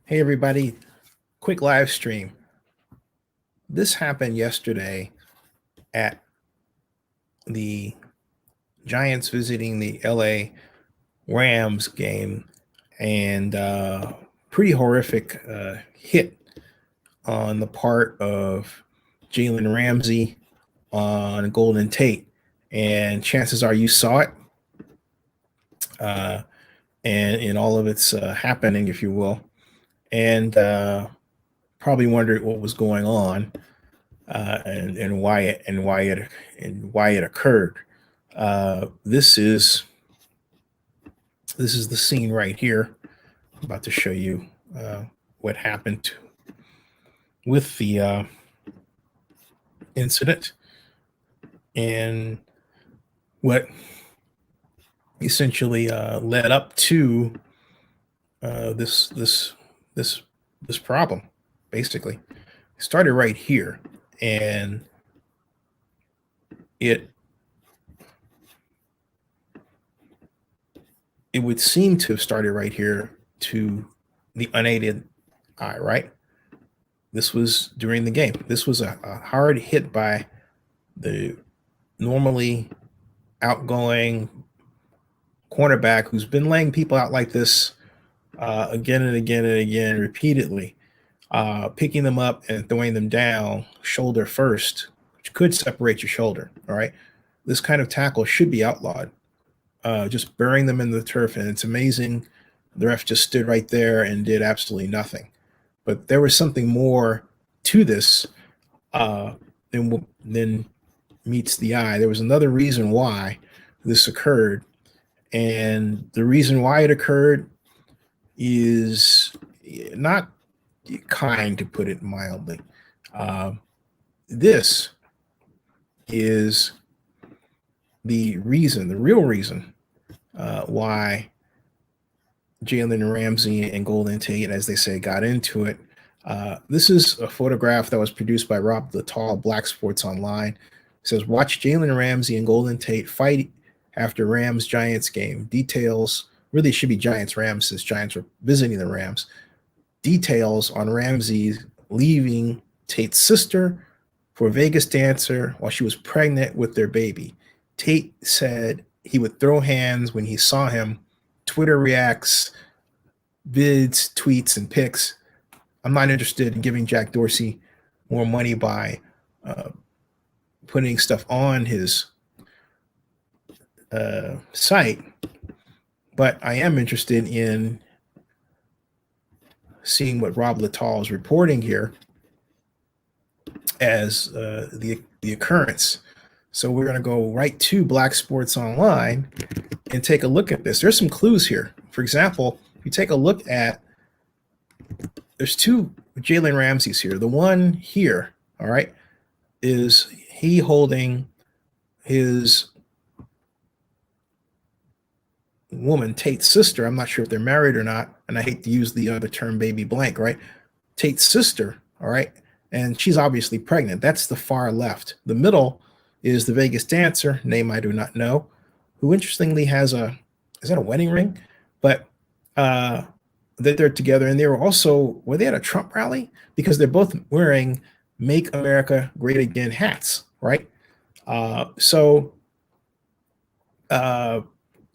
Hey everybody, quick live stream. This happened yesterday at the Giants visiting the LA Rams game, and pretty horrific hit on the part of Jalen Ramsey on Golden Tate. And chances are you saw it, uh, and in all of its happening, if you will, and probably wondered what was going on. And why it occurred. This is the scene right here. I'm about to show you what happened with the incident and what essentially led up to this problem. Basically, it started right here, and it would seem to have started right here to the unaided eye, right? This was during the game. This was a hard hit by the normally outgoing cornerback who's been laying people out like this again and again and again repeatedly, picking them up and throwing them down shoulder first, which could separate your shoulder. All right. This kind of tackle should be outlawed. Just burying them in the turf. And it's amazing. The ref just stood right there and did absolutely nothing. But there was something more to this than meets the eye. There was another reason why this occurred. And the reason why it occurred is not kind, to put it mildly. This is the real reason why Jalen Ramsey and Golden Tate, as they say, got into it. This is a photograph that was produced by Rob Littall, Black Sports Online. It says, watch Jalen Ramsey and Golden Tate fight after Rams-Giants game. Details, really should be Giants-Rams since Giants were visiting the Rams. Details on Ramsey leaving Tate's sister for a Vegas dancer while she was pregnant with their baby. Tate said he would throw hands when he saw him. Twitter reacts, vids, tweets, and pics. I'm not interested in giving Jack Dorsey more money by putting stuff on his site, but I am interested in seeing what Rob Littall is reporting here as the occurrence. So we're going to go right to Black Sports Online and take a look at this. There's some clues here. For example, if you take a look at, there's two Jalen Ramseys here. The one here, all right, is he holding his woman, Tate's sister. I'm not sure if they're married or not, and I hate to use the other term baby blank, right? Tate's sister, all right, and she's obviously pregnant. That's the far left. The middle is the Vegas dancer, name I do not know, who interestingly has is that a wedding ring? But that they're together, and they were they at a Trump rally? Because they're both wearing Make America Great Again hats, right? So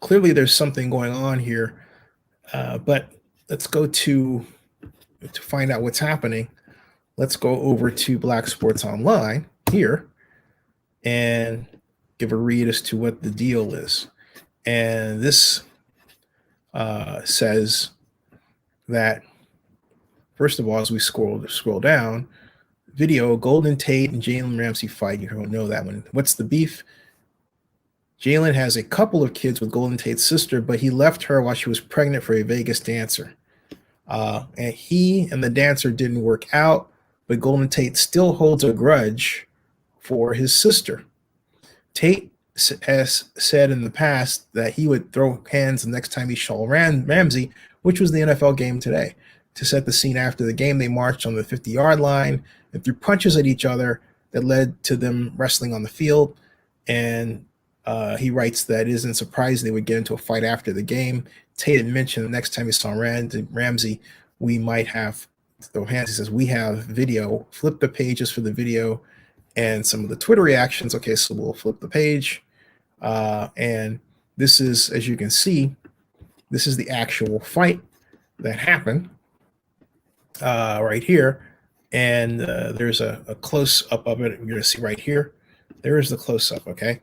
clearly there's something going on here, but let's go to find out what's happening. Let's go over to Black Sports Online here and give a read as to what the deal is. And this says that, first of all, as we scroll down, video, Golden Tate and Jalen Ramsey fight. You don't know that one. What's the beef? Jalen has a couple of kids with Golden Tate's sister, but he left her while she was pregnant for a Vegas dancer. And he and the dancer didn't work out, but Golden Tate still holds a grudge for his sister. Tate has said in the past that he would throw hands the next time he saw Ramsey, which was the NFL game today. To set the scene after the game, they marched on the 50-yard line and threw punches at each other that led to them wrestling on the field. And he writes that it isn't surprising they would get into a fight after the game. Tate had mentioned the next time he saw Ramsey we might have, so Hansi says, we have video, flip the pages for the video and some of the Twitter reactions. Okay, so we'll flip the page. And this is, as you can see, this is the actual fight that happened right here. And there's a close-up of it. You're going to see right here. There is the close-up, okay?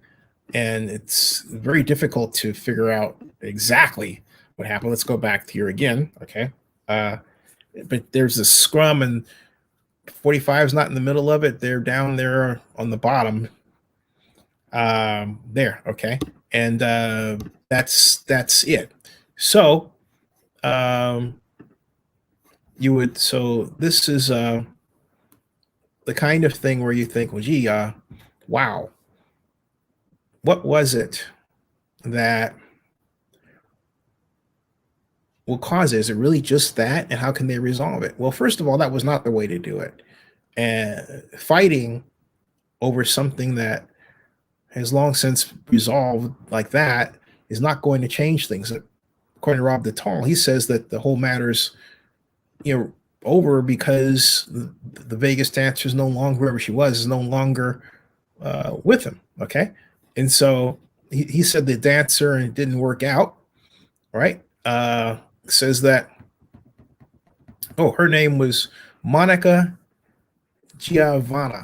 And it's very difficult to figure out exactly what happened. Let's go back here again, okay? But there's a scrum, and 45 is not in the middle of it. They're down there on the bottom. There, okay? And that's it. So you would, so this is the kind of thing where you think, well, gee, wow, what was it that will cause it? Is it really just that? And how can they resolve it? Well, first of all, that was not the way to do it. And fighting over something that has long since resolved like that is not going to change things. According to Rob Detal, he says that the whole matter's, over because the Vegas dancer is no longer, whoever she was, is no longer with him. Okay. And so he said the dancer, and it didn't work out. Right. Says that, her name was Monica Giovanna.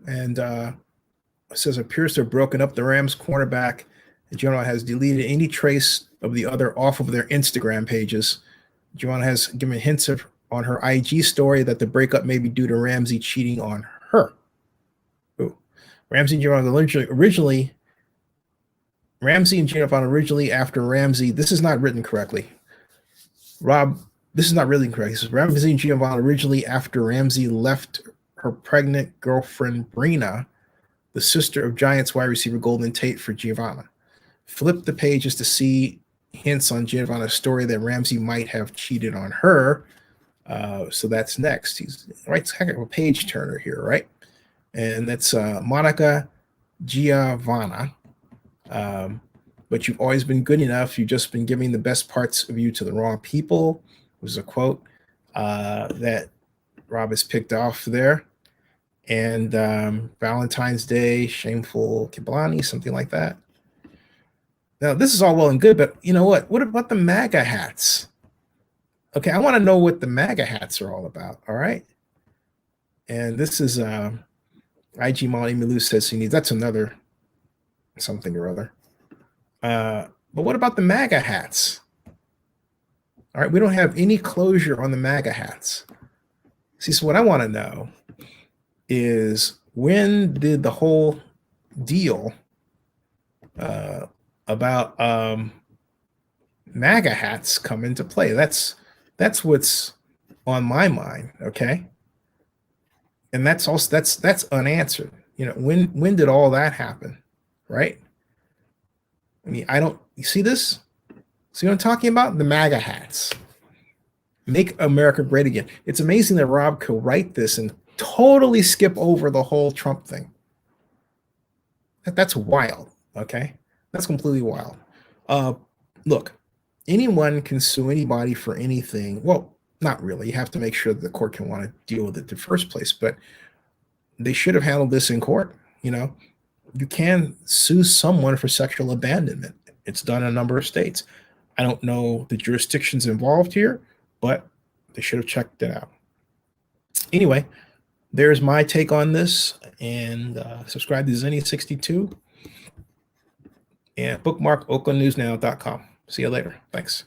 And says appears to have broken up the Rams cornerback. Giovanna has deleted any trace of the other off of their Instagram pages. Giovanna has given hints on her IG story that the breakup may be due to Ramsey cheating on her. Ooh. Ramsey and Giovanna originally after Ramsey. This is not written correctly. Rob, this is not written correctly. It says Ramsey and Giovanna originally after Ramsey left her pregnant girlfriend Brina, the sister of Giants wide receiver Golden Tate, for Giovanna. Flip the pages to see hints on Giovanna's story that Ramsey might have cheated on her. So that's next. He's right, heck of a page turner here, right? And that's Monica Giovanna. But you've always been good enough. You've just been giving the best parts of you to the wrong people, was a quote that Rob has picked off there. And Valentine's Day, shameful Kiblani, something like that. Now, this is all well and good, but you know what? What about the MAGA hats? Okay, I want to know what the MAGA hats are all about, all right? And this is IG Molly Milou says he needs, that's another something or other. But what about the MAGA hats? All right, we don't have any closure on the MAGA hats. See, so what I want to know is, when did the whole deal about MAGA hats come into play? That's what's on my mind, okay? And that's also that's unanswered. When did all that happen, right? I mean, you see this? See what I'm talking about? The MAGA hats. Make America great again. It's amazing that Rob could write this and totally skip over the whole Trump thing. That's wild, okay? That's completely wild. Look, anyone can sue anybody for anything. Well, not really. You have to make sure that the court can want to deal with it in the first place, but they should have handled this in court. You can sue someone for sexual abandonment. It's done in a number of states. I don't know the jurisdictions involved here, but they should have checked it out. Anyway, there's my take on this, and subscribe to Zenny62 and bookmark oaklandnewsnow.com. See you later. Thanks.